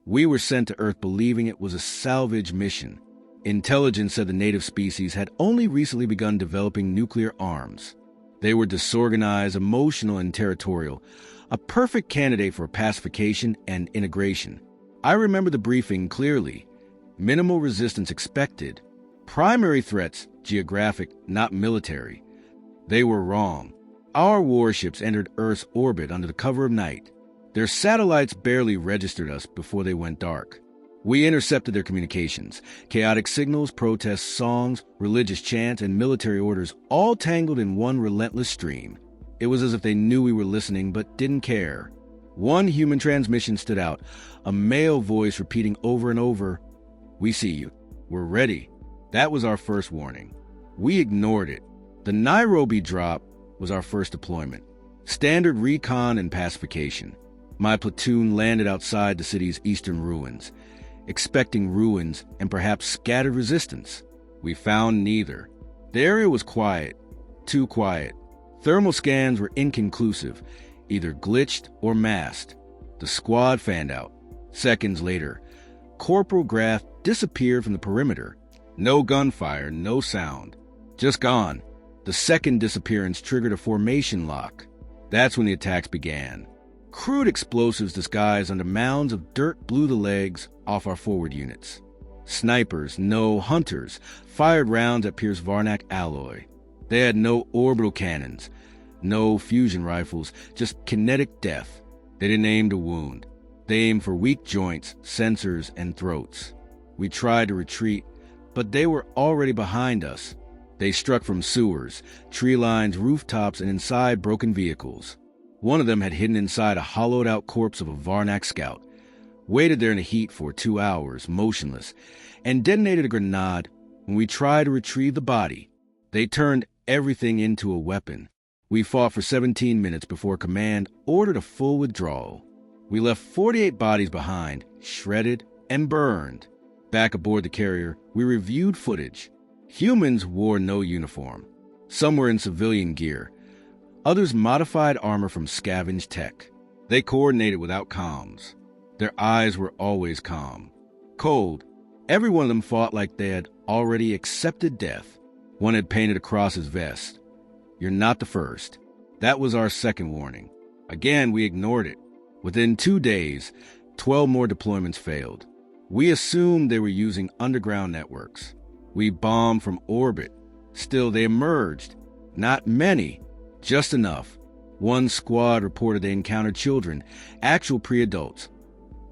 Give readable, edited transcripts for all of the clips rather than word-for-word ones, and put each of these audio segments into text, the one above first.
We were sent to Earth believing it was a salvage mission. Intelligence said the native species had only recently begun developing nuclear arms. They were disorganized, emotional, and territorial, a perfect candidate for pacification and integration. I remember the briefing clearly. Minimal resistance expected. Primary threats, geographic, not military. They were wrong. Our warships entered Earth's orbit under the cover of night. Their satellites barely registered us before they went dark. We intercepted their communications. Chaotic signals, protests, songs, religious chants, and military orders all tangled in one relentless stream. It was as if they knew we were listening but didn't care. One human transmission stood out, a male voice repeating over and over, "We see you. We're ready." That was our first warning. We ignored it. The Nairobi drop was our first deployment. Standard recon and pacification. My platoon landed outside the city's eastern ruins, expecting ruins and perhaps scattered resistance. We found neither. The area was quiet, too quiet. Thermal scans were inconclusive, either glitched or masked. The squad fanned out. Seconds later, Corporal Graff disappeared from the perimeter. No gunfire, no sound. Just gone. The second disappearance triggered a formation lock. That's when the attacks began. Crude explosives disguised under mounds of dirt blew the legs off our forward units. Snipers, no hunters, fired rounds at Pierce Varnac alloy. They had no orbital cannons, no fusion rifles, just kinetic death. They didn't aim to wound. They aimed for weak joints, sensors, and throats. We tried to retreat, but they were already behind us. They struck from sewers, tree lines, rooftops, and inside broken vehicles. One of them had hidden inside a hollowed-out corpse of a Varnac scout, waited there in the heat for 2 hours, motionless, and detonated a grenade when we tried to retrieve the body. They turned everything into a weapon. We fought for 17 minutes before command ordered a full withdrawal. We left 48 bodies behind, shredded and burned. Back aboard the carrier, we reviewed footage. Humans wore no uniform. Some were in civilian gear. Others modified armor from scavenged tech. They coordinated without comms. Their eyes were always calm. Cold. Every one of them fought like they had already accepted death. One had painted across his vest, "You're not the first." That was our second warning. Again, we ignored it. Within 2 days, 12 more deployments failed. We assumed they were using underground networks. We bombed from orbit. Still, they emerged. Not many, just enough. One squad reported they encountered children, actual pre-adults,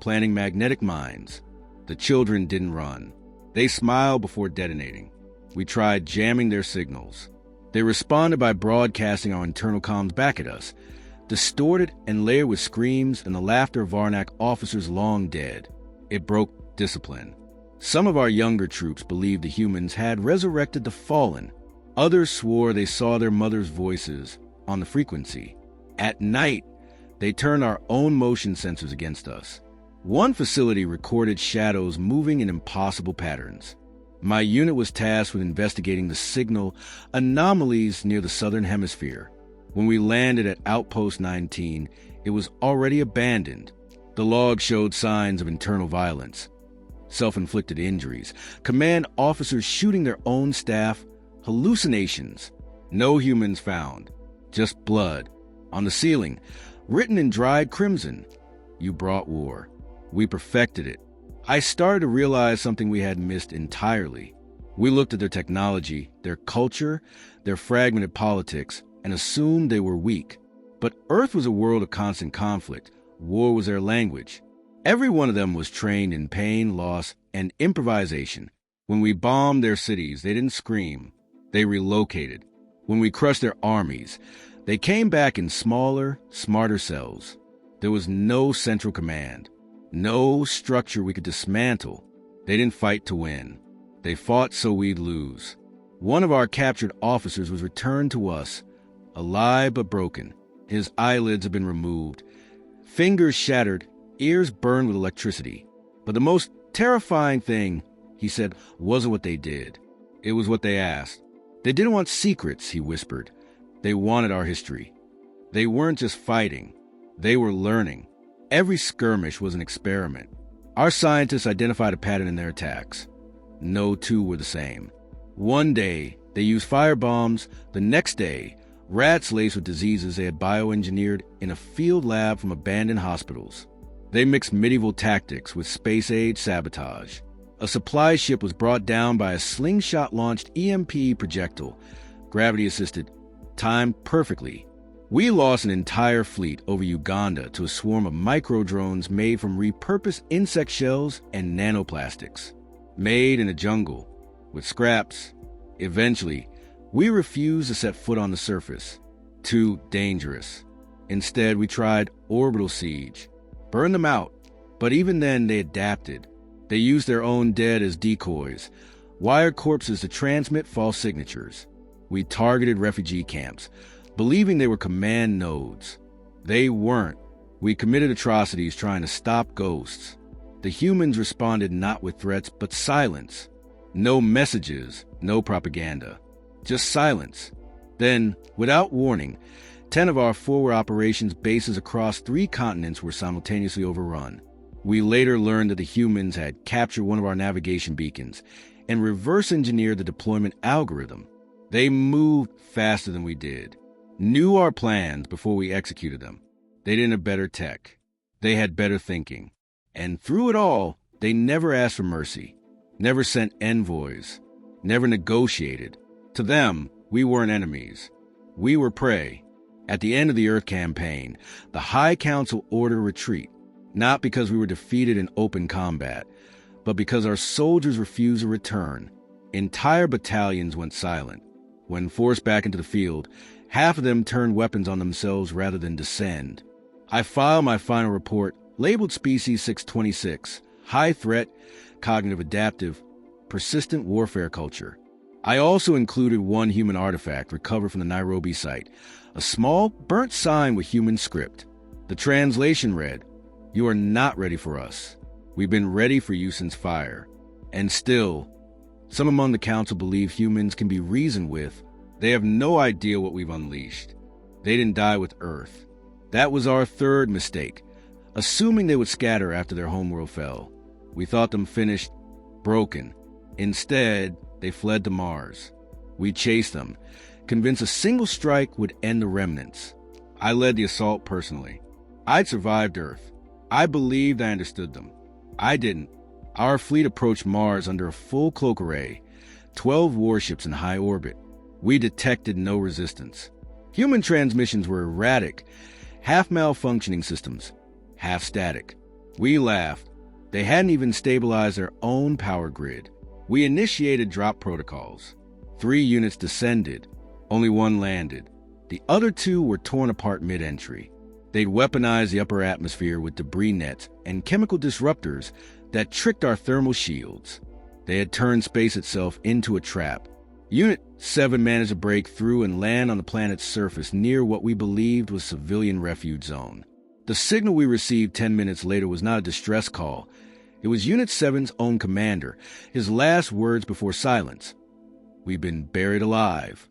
planting magnetic mines. The children didn't run. They smiled before detonating. We tried jamming their signals. They responded by broadcasting our internal comms back at us, distorted and layered with screams and the laughter of Varnac officers long dead. It broke discipline. Some of our younger troops believed the humans had resurrected the fallen. Others swore they saw their mothers' voices on the frequency. At night, they turned our own motion sensors against us. One facility recorded shadows moving in impossible patterns. My unit was tasked with investigating the signal anomalies near the southern hemisphere. When we landed at Outpost 19, it was already abandoned. The log showed signs of internal violence, self-inflicted injuries, command officers shooting their own staff, hallucinations. No humans found, just blood. On the ceiling, written in dried crimson, "You brought war." We perfected it. I started to realize something we had missed entirely. We looked at their technology, their culture, their fragmented politics, and assumed they were weak. But Earth was a world of constant conflict. War was their language. Every one of them was trained in pain, loss, and improvisation. When we bombed their cities, they didn't scream. They relocated. When we crushed their armies, they came back in smaller, smarter cells. There was no central command, no structure we could dismantle. They didn't fight to win. They fought so we'd lose. One of our captured officers was returned to us, alive but broken. His eyelids had been removed, fingers shattered, ears burned with electricity. But the most terrifying thing, he said, wasn't what they did. It was what they asked. They didn't want secrets, he whispered. They wanted our history. They weren't just fighting. They were learning. Every skirmish was an experiment. Our scientists identified a pattern in their attacks. No two were the same. One day, they used firebombs. The next day, rats laced with diseases they had bioengineered in a field lab from abandoned hospitals. They mixed medieval tactics with space-age sabotage. A supply ship was brought down by a slingshot-launched EMP projectile, gravity-assisted, timed perfectly. We lost an entire fleet over Uganda to a swarm of micro-drones made from repurposed insect shells and nanoplastics. Made in a jungle, with scraps. Eventually, we refused to set foot on the surface. Too dangerous. Instead, we tried orbital siege. Burned them out. But even then, they adapted. They used their own dead as decoys, wired corpses to transmit false signatures. We targeted refugee camps, believing they were command nodes. They weren't. We committed atrocities trying to stop ghosts. The humans responded not with threats, but silence. No messages, no propaganda. Just silence. Then, without warning, 10 of our forward operations bases across 3 continents were simultaneously overrun. We later learned that the humans had captured one of our navigation beacons and reverse-engineered the deployment algorithm. They moved faster than we did. Knew our plans before we executed them. They didn't have better tech. They had better thinking. And through it all, they never asked for mercy, never sent envoys, never negotiated. To them, we weren't enemies. We were prey. At the end of the Earth campaign, the High Council ordered retreat, not because we were defeated in open combat, but because our soldiers refused to return. Entire battalions went silent. When forced back into the field, half of them turned weapons on themselves rather than descend. I filed my final report, labeled Species 626, High Threat, Cognitive Adaptive, Persistent Warfare Culture. I also included one human artifact recovered from the Nairobi site, a small, burnt sign with human script. The translation read, "You are not ready for us. We've been ready for you since fire." And still, some among the council believe humans can be reasoned with. They have no idea what we've unleashed. They didn't die with Earth. That was our third mistake, assuming they would scatter after their homeworld fell. We thought them finished, broken. Instead, they fled to Mars. We chased them, convinced a single strike would end the remnants. I led the assault personally. I'd survived Earth. I believed I understood them. I didn't. Our fleet approached Mars under a full cloak array, 12 warships in high orbit. We detected no resistance. Human transmissions were erratic, half malfunctioning systems, half static. We laughed. They hadn't even stabilized their own power grid. We initiated drop protocols. 3 units descended. Only 1 landed. The other 2 were torn apart mid-entry. They'd weaponized the upper atmosphere with debris nets and chemical disruptors that tricked our thermal shields. They had turned space itself into a trap. Unit 7 managed to break through and land on the planet's surface near what we believed was civilian refuge zone. The signal we received 10 minutes later was not a distress call. It was Unit 7's own commander, his last words before silence. "We've been buried alive."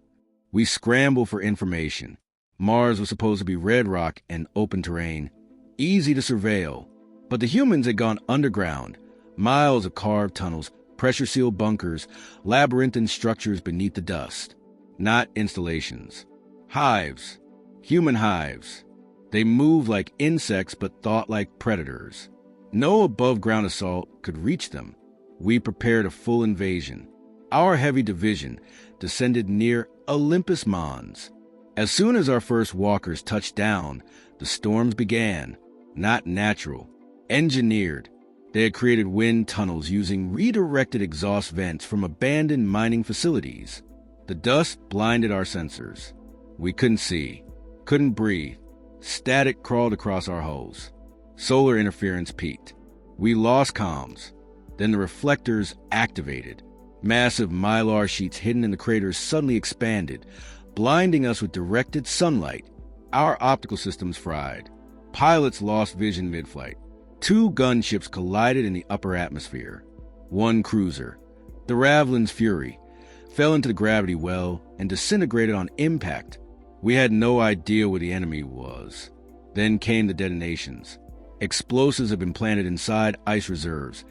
We scrambled for information. Mars was supposed to be red rock and open terrain, easy to surveil. But the humans had gone underground, miles of carved tunnels, pressure-sealed bunkers, labyrinthine structures beneath the dust. Not installations. Hives. Human hives. They moved like insects but thought like predators. No above-ground assault could reach them. We prepared a full invasion. Our heavy division descended near Olympus Mons. As soon as our first walkers touched down, the storms began. Not natural. Engineered. They had created wind tunnels using redirected exhaust vents from abandoned mining facilities. The dust blinded our sensors. We couldn't see. Couldn't breathe. Static crawled across our hulls. Solar interference peaked. We lost comms. Then the reflectors activated. Massive mylar sheets hidden in the craters suddenly expanded, blinding us with directed sunlight. Our optical systems fried. Pilots lost vision mid-flight. 2 gunships collided in the upper atmosphere. 1 cruiser, the Ravelin's Fury, fell into the gravity well and disintegrated on impact. We had no idea where the enemy was. Then came the detonations. Explosives had been planted inside ice reserves.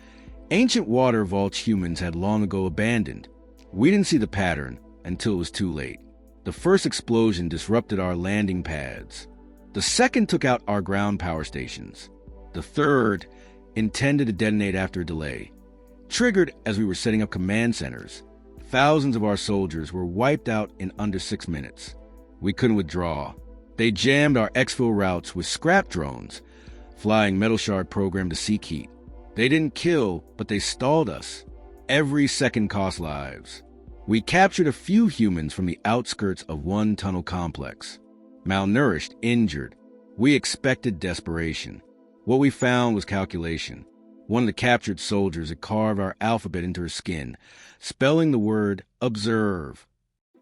Ancient water vaults humans had long ago abandoned. We didn't see the pattern until it was too late. The first explosion disrupted our landing pads. The second took out our ground power stations. The third, intended to detonate after a delay, triggered as we were setting up command centers. Thousands of our soldiers were wiped out in under 6 minutes. We couldn't withdraw. They jammed our exfil routes with scrap drones, flying metal shard program to seek heat. They didn't kill, but they stalled us. Every second cost lives. We captured a few humans from the outskirts of one tunnel complex. Malnourished, injured. We expected desperation. What we found was calculation. One of the captured soldiers had carved our alphabet into her skin, spelling the word observe.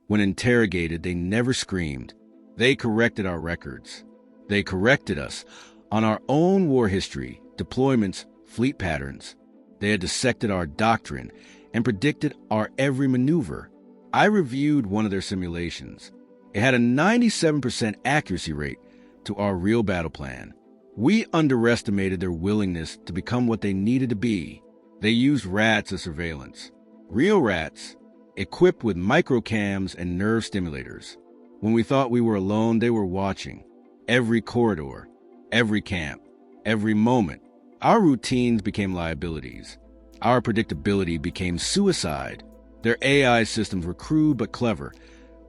When interrogated, they never screamed. They corrected our records. They corrected us on our own war history, deployments, fleet patterns. They had dissected our doctrine and predicted our every maneuver. I reviewed one of their simulations. It had a 97% accuracy rate to our real battle plan. We underestimated their willingness to become what they needed to be. They used rats as surveillance. Real rats, equipped with microcams and nerve stimulators. When we thought we were alone, they were watching. Every corridor, every camp, every moment. Our routines became liabilities. Our predictability became suicide. Their AI systems were crude but clever.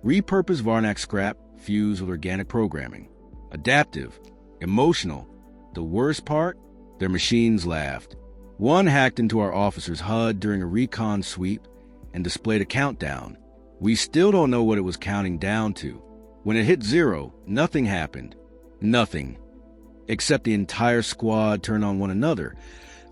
Repurposed Varnac scrap fused with organic programming. Adaptive, emotional. The worst part? Their machines laughed. One hacked into our officer's HUD during a recon sweep and displayed a countdown. We still don't know what it was counting down to. When it hit 0, nothing happened. Nothing. Except the entire squad turned on one another,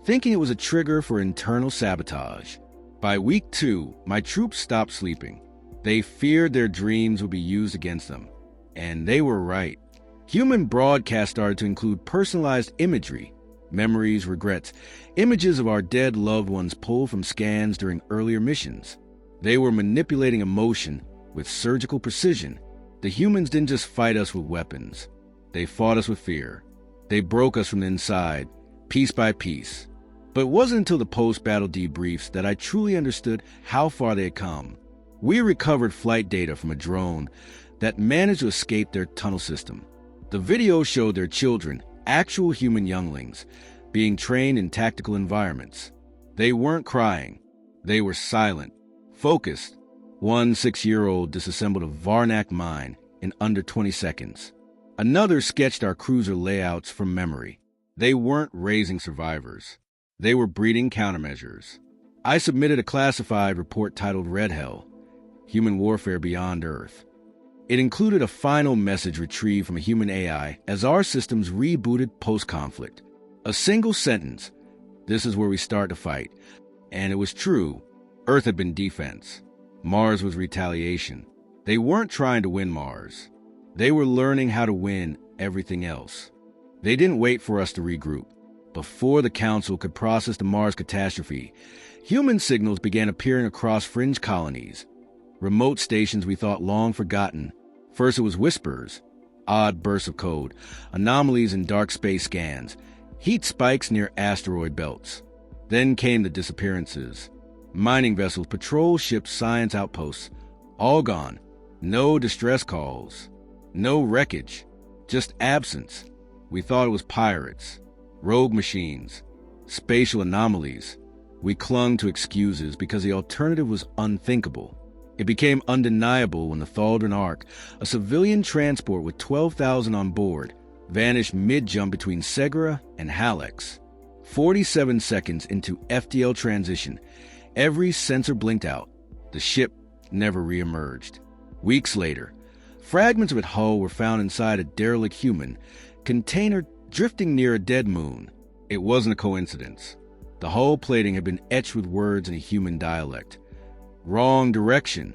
thinking it was a trigger for internal sabotage. By week 2, my troops stopped sleeping. They feared their dreams would be used against them. And they were right. Human broadcast started to include personalized imagery, memories, regrets, images of our dead loved ones pulled from scans during earlier missions. They were manipulating emotion with surgical precision. The humans didn't just fight us with weapons. They fought us with fear. They broke us from the inside, piece by piece. But it wasn't until the post-battle debriefs that I truly understood how far they had come. We recovered flight data from a drone that managed to escape their tunnel system. The video showed their children, actual human younglings, being trained in tactical environments. They weren't crying. They were silent, focused. One 6-year-old disassembled a Varnac mine in under 20 seconds. Another sketched our cruiser layouts from memory. They weren't raising survivors. They were breeding countermeasures. I submitted a classified report titled Red Hell, Human Warfare Beyond Earth. It included a final message retrieved from a human AI as our systems rebooted post-conflict. A single sentence, "This is where we start to fight." And it was true. Earth had been defense. Mars was retaliation. They weren't trying to win Mars. They were learning how to win everything else. They didn't wait for us to regroup. Before the Council could process the Mars catastrophe, human signals began appearing across fringe colonies, remote stations we thought long forgotten. First it was whispers, odd bursts of code, anomalies in dark space scans, heat spikes near asteroid belts. Then came the disappearances. Mining vessels, patrol ships, science outposts, all gone. No distress calls. No wreckage. Just absence. We thought it was pirates, rogue machines, spatial anomalies. We clung to excuses because the alternative was unthinkable. It became undeniable when the Thaldron Ark, a civilian transport with 12,000 on board, vanished mid-jump between Segura and Halex. 47 seconds into FTL transition, every sensor blinked out. The ship never re-emerged. Weeks later, fragments of its hull were found inside a derelict human container drifting near a dead moon. It wasn't a coincidence. The hull plating had been etched with words in a human dialect. Wrong direction.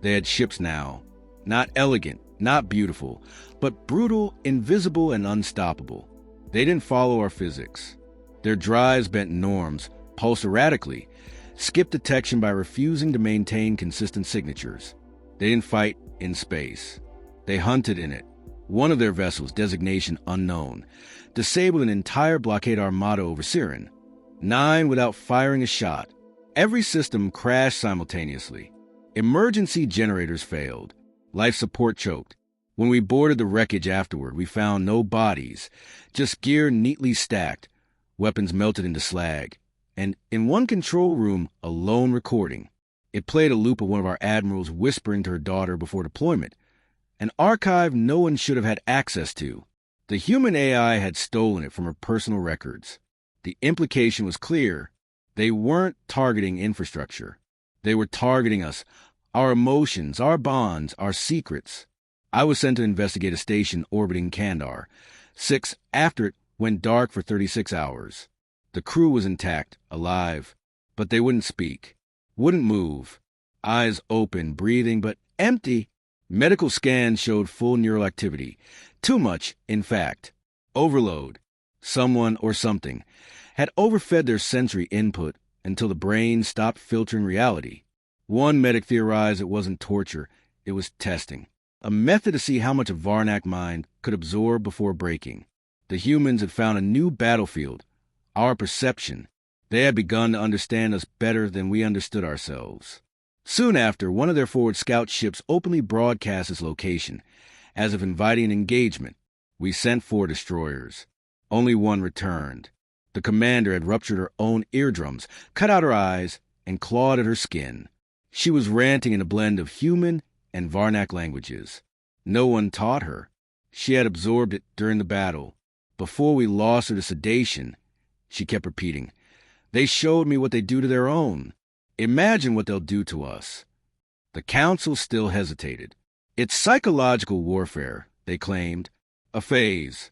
They had ships now. Not elegant, not beautiful, but brutal, invisible, and unstoppable. They didn't follow our physics. Their drives bent norms, pulsed erratically, skipped detection by refusing to maintain consistent signatures. They didn't fight in space. They hunted in it. One of their vessels, designation unknown, disabled an entire blockade armada over Siren. 9 without firing a shot. Every system crashed simultaneously. Emergency generators failed. Life support choked. When we boarded the wreckage afterward, we found no bodies, just gear neatly stacked, weapons melted into slag, and in one control room, a lone recording. It played a loop of one of our admirals whispering to her daughter before deployment, an archive no one should have had access to. The human AI had stolen it from her personal records. The implication was clear. They weren't targeting infrastructure. They were targeting us, our emotions, our bonds, our secrets. I was sent to investigate a station orbiting Kandar. 6 after it went dark for 36 hours. The crew was intact, alive, but they wouldn't speak, wouldn't move. Eyes open, breathing, but empty. Medical scans showed full neural activity. Too much, in fact. Overload. Someone or something had overfed their sensory input until the brain stopped filtering reality. One medic theorized it wasn't torture, it was testing. A method to see how much a Varnak mind could absorb before breaking. The humans had found a new battlefield, our perception. They had begun to understand us better than we understood ourselves. Soon after, one of their forward scout ships openly broadcast its location, as if inviting engagement. We sent 4 destroyers. Only one returned. The commander had ruptured her own eardrums, cut out her eyes, and clawed at her skin. She was ranting in a blend of human and Varnak languages. No one taught her. She had absorbed it during the battle. Before we lost her to sedation, she kept repeating, "They showed me what they do to their own. Imagine what they'll do to us." The council still hesitated. It's psychological warfare, they claimed, a phase.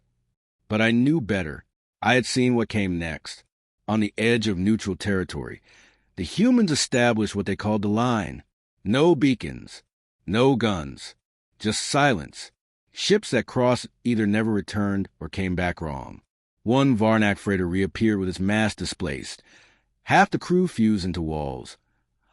But I knew better. I had seen what came next. On the edge of neutral territory, the humans established what they called the line. No beacons, no guns, just silence. Ships that crossed either never returned or came back wrong. One Varnak freighter reappeared with its mast displaced. Half the crew fused into walls.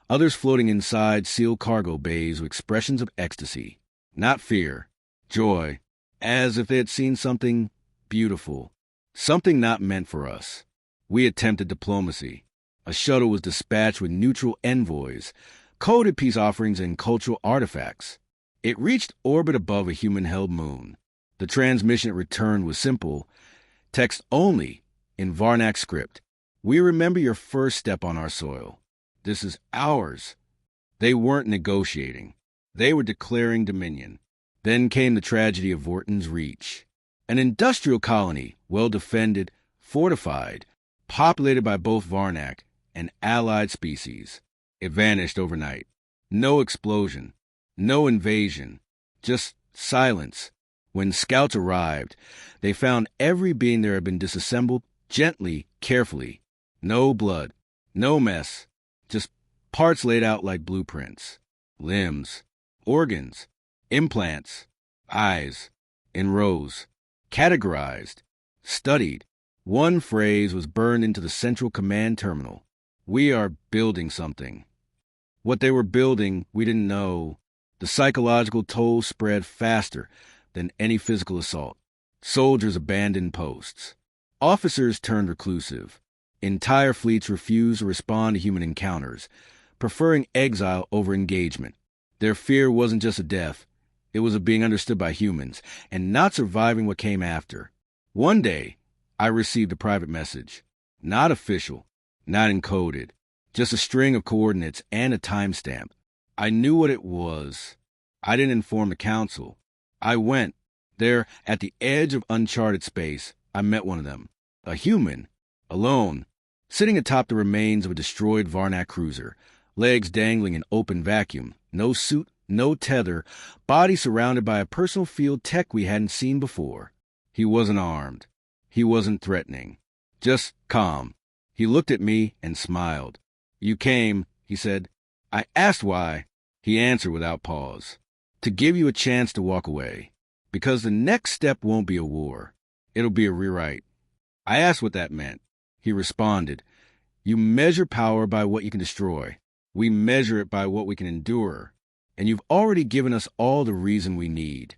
Others floating inside sealed cargo bays with expressions of ecstasy. Not fear, joy, as if they had seen something beautiful, something not meant for us. We attempted diplomacy. A shuttle was dispatched with neutral envoys, coded peace offerings and cultural artifacts. It reached orbit above a human-held moon. The transmission it returned was simple, text only, in Varnak script. "We remember your first step on our soil. This is ours." They weren't negotiating. They were declaring dominion. Then came the tragedy of Vorton's Reach. An industrial colony, well-defended, fortified, populated by both Varnak and allied species. It vanished overnight. No explosion, no invasion, just silence. When scouts arrived, they found every being there had been disassembled gently, carefully. No blood, no mess, just parts laid out like blueprints. Limbs, organs, implants, eyes, in rows, categorized, studied. One phrase was burned into the central command terminal. "We are building something." What they were building, we didn't know. The psychological toll spread faster than any physical assault. Soldiers abandoned posts. Officers turned reclusive. Entire fleets refused to respond to human encounters, preferring exile over engagement. Their fear wasn't just of death. It was of being understood by humans and not surviving what came after. One day, I received a private message. Not official, not encoded, just a string of coordinates and a timestamp. I knew what it was. I didn't inform the council. I went. There, at the edge of uncharted space, I met one of them. A human, alone, sitting atop the remains of a destroyed Varnak cruiser, legs dangling in open vacuum, no suit, no tether, body surrounded by a personal field tech we hadn't seen before. He wasn't armed. He wasn't threatening. Just calm. He looked at me and smiled. "You came," he said. I asked why. He answered without pause. "To give you a chance to walk away. Because the next step won't be a war. It'll be a rewrite." I asked what that meant. He responded, "You measure power by what you can destroy. We measure it by what we can endure. And you've already given us all the reason we need."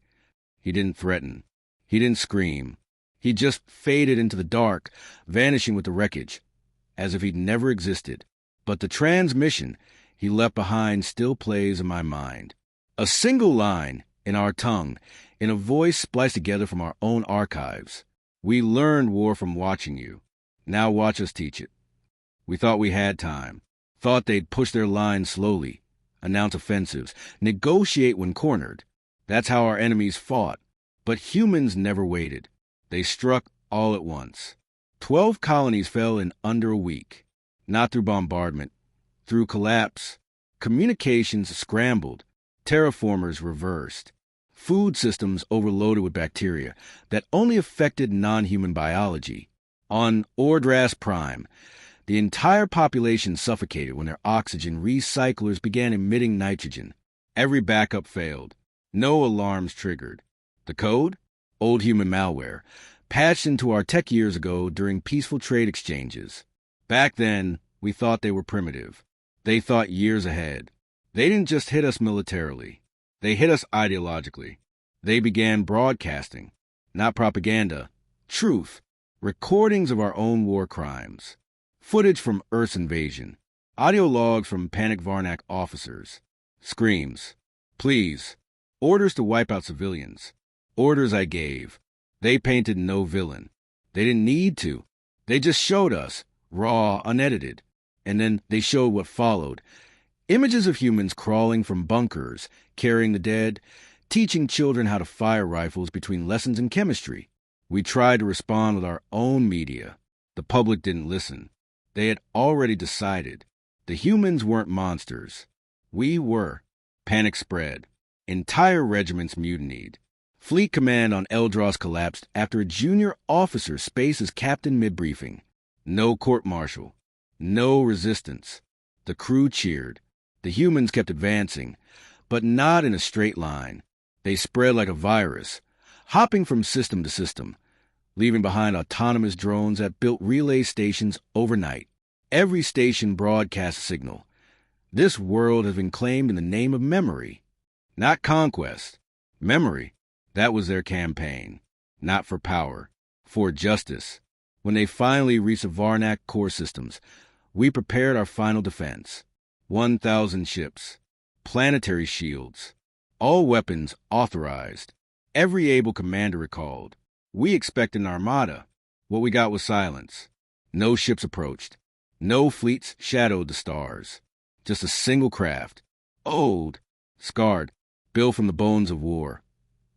He didn't threaten. He didn't scream. He just faded into the dark, vanishing with the wreckage, as if he'd never existed. But the transmission he left behind still plays in my mind. A single line in our tongue, in a voice spliced together from our own archives. We learned war from watching you. Now watch us teach it. We thought we had time. Thought they'd push their line slowly, announce offensives, negotiate when cornered. That's how our enemies fought. But humans never waited. They struck all at once. 12 colonies fell in under a week. Not through bombardment, through collapse. Communications scrambled. Terraformers reversed. Food systems overloaded with bacteria that only affected non-human biology. On Ordras Prime, the entire population suffocated when their oxygen recyclers began emitting nitrogen. Every backup failed. No alarms triggered. The code? Old human malware, patched into our tech years ago during peaceful trade exchanges. Back then, we thought they were primitive. They thought years ahead. They didn't just hit us militarily. They hit us ideologically. They began broadcasting, not propaganda, truth, recordings of our own war crimes, footage from Earth's invasion, audio logs from panicked Varnak officers, screams, pleas, orders to wipe out civilians, orders I gave. They painted no villain. They didn't need to. They just showed us, raw, unedited. And then they showed what followed. Images of humans crawling from bunkers, carrying the dead, teaching children how to fire rifles between lessons in chemistry. We tried to respond with our own media. The public didn't listen. They had already decided. The humans weren't monsters. We were. Panic spread. Entire regiments mutinied. Fleet command on Eldros collapsed after a junior officer spaced as captain mid-briefing. No court-martial. No resistance. The crew cheered. The humans kept advancing, but not in a straight line. They spread like a virus, hopping from system to system, leaving behind autonomous drones that built relay stations overnight. Every station broadcast a signal. This world has been claimed in the name of memory, not conquest. Memory, that was their campaign. Not for power, for justice. When they finally reached the Varnak core systems, we prepared our final defense. 1,000 ships, planetary shields, all weapons authorized, every able commander recalled. We expected an armada. What we got was silence. No ships approached. No fleets shadowed the stars. Just a single craft. Old, scarred, built from the bones of war.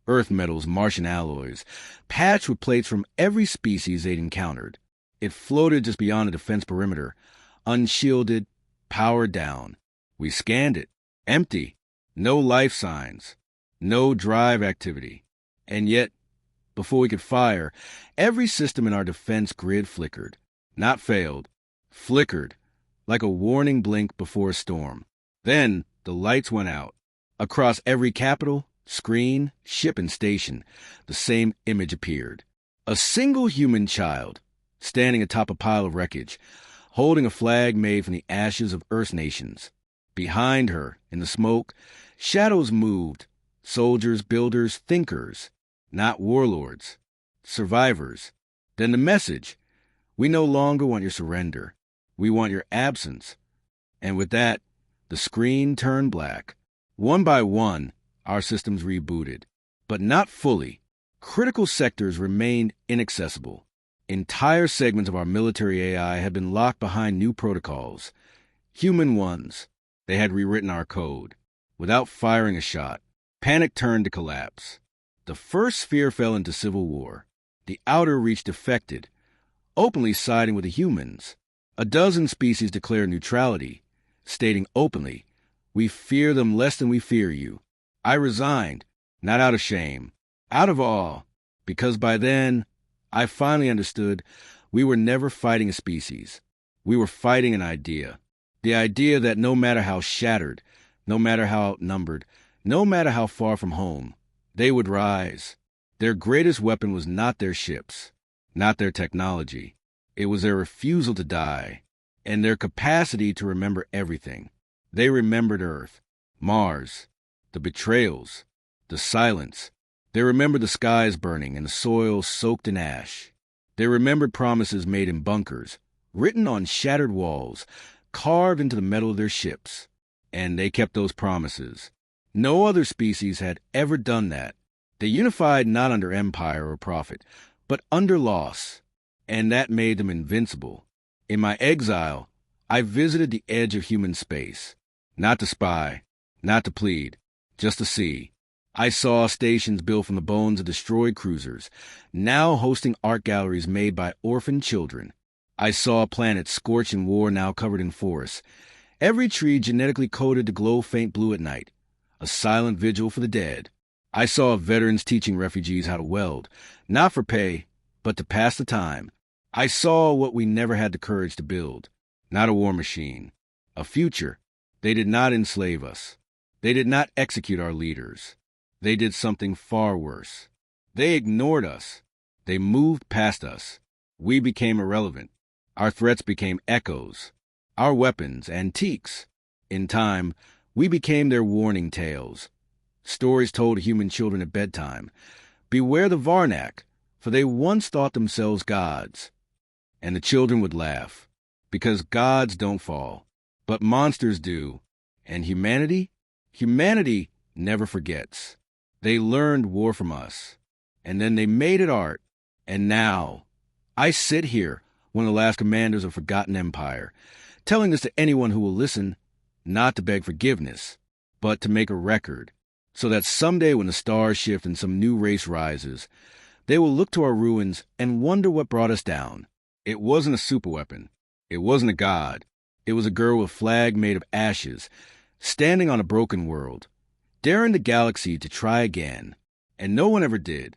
Earth metals, Martian alloys, patched with plates from every species they'd encountered. It floated just beyond the defense perimeter, unshielded, powered down. We scanned it. Empty. No life signs. No drive activity. And yet, before we could fire, every system in our defense grid flickered. Not failed. Flickered. Like a warning blink before a storm. Then, the lights went out. Across every capital, screen, ship, and station, the same image appeared. A single human child, standing atop a pile of wreckage, holding a flag made from the ashes of Earth's nations. Behind her, in the smoke, shadows moved. Soldiers, builders, thinkers. Not warlords. Survivors. Then the message. We no longer want your surrender. We want your absence. And with that, the screen turned black. One by one, our systems rebooted. But not fully. Critical sectors remained inaccessible. Entire segments of our military AI had been locked behind new protocols. Human ones. They had rewritten our code. Without firing a shot, panic turned to collapse. The first sphere fell into civil war. The outer reach defected, openly siding with the humans. A dozen species declared neutrality, stating openly, "We fear them less than we fear you." I resigned, not out of shame, out of awe, because by then, I finally understood we were never fighting a species. We were fighting an idea. The idea that no matter how shattered, no matter how outnumbered, no matter how far from home, they would rise. Their greatest weapon was not their ships, not their technology. It was their refusal to die, and their capacity to remember everything. They remembered Earth, Mars, the betrayals, the silence. They remembered the skies burning and the soil soaked in ash. They remembered promises made in bunkers, written on shattered walls, carved into the metal of their ships. And they kept those promises. No other species had ever done that. They unified not under empire or profit, but under loss, and that made them invincible. In my exile, I visited the edge of human space, not to spy, not to plead, just to see. I saw stations built from the bones of destroyed cruisers, now hosting art galleries made by orphaned children. I saw planets scorched in war, now covered in forests, every tree genetically coded to glow faint blue at night, a silent vigil for the dead. I saw veterans teaching refugees how to weld, not for pay, but to pass the time. I saw what we never had the courage to build, not a war machine, a future. They did not enslave us. They did not execute our leaders. They did something far worse. They ignored us. They moved past us. We became irrelevant. Our threats became echoes. Our weapons, antiques. In time, we became their warning tales. Stories told to human children at bedtime. Beware the Varnak, for they once thought themselves gods. And the children would laugh, because gods don't fall, but monsters do. And humanity never forgets. They learned war from us, and then they made it art. And now, I sit here, one of the last commanders of Forgotten Empire, telling this to anyone who will listen, not to beg forgiveness, but to make a record, so that someday when the stars shift and some new race rises, they will look to our ruins and wonder what brought us down. It wasn't a superweapon. It wasn't a god. It was a girl with a flag made of ashes, standing on a broken world, daring the galaxy to try again. And no one ever did.